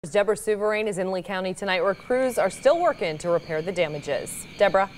Deborah Souverain is in Lee County tonight, where crews are still working to repair the damages. Deborah.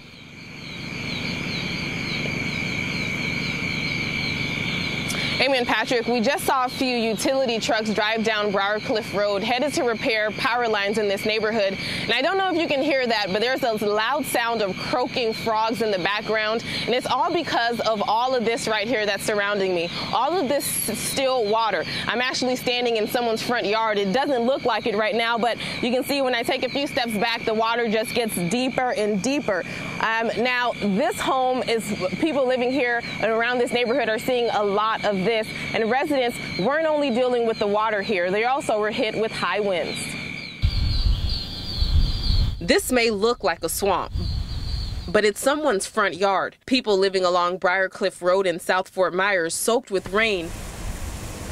Amen, Patrick. We just saw a few utility trucks drive down Briarcliff Road, headed to repair power lines in this neighborhood. And I don't know if you can hear that, but there's a loud sound of croaking frogs in the background. And it's all because of all of this right here that's surrounding me. All of this still water. I'm actually standing in someone's front yard. It doesn't look like it right now, but you can see when I take a few steps back, the water just gets deeper and deeper. Now, this home is, people living here and around this neighborhood are seeing a lot of this, and residents weren't only dealing with the water here, they also were hit with high winds. This may look like a swamp, but it's someone's front yard. People living along Briarcliff Road in South Fort Myers soaked with rain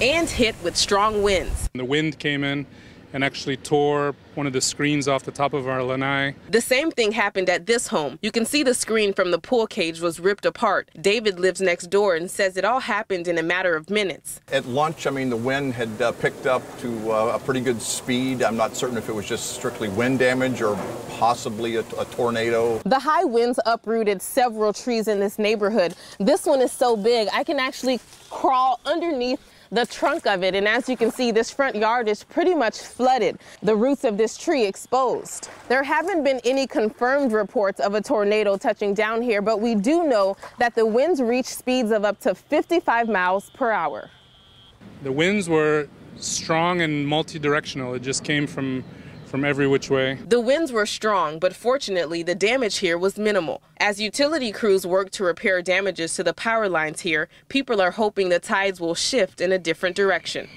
and hit with strong winds. The wind came in and actually tore one of the screens off the top of our lanai. The same thing happened at this home. You can see the screen from the pool cage was ripped apart. David lives next door and says it all happened in a matter of minutes. At lunch, I mean, the wind had picked up to a pretty good speed. I'm not certain if it was just strictly wind damage or possibly a tornado. The high winds uprooted several trees in this neighborhood. This one is so big, I can actually crawl underneath the trunk of it, and as you can see, this front yard is pretty much flooded, the roots of this tree exposed. There haven't been any confirmed reports of a tornado touching down here, but we do know that the winds reach speeds of up to 55 miles per hour. The winds were strong and multi-directional. It just came from every which way. The winds were strong, but fortunately the damage here was minimal. As utility crews work to repair damages to the power lines here, people are hoping the tides will shift in a different direction.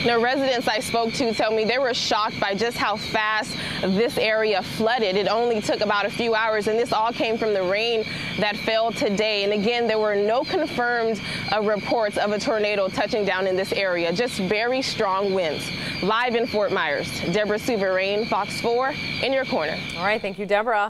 Now, residents I spoke to tell me they were shocked by just how fast this area flooded. It only took about a few hours, and this all came from the rain that fell today. And again, there were no confirmed reports of a tornado touching down in this area, just very strong winds. Live in Fort Myers, Deborah Souverain, Fox 4, in your corner. All right, thank you, Deborah.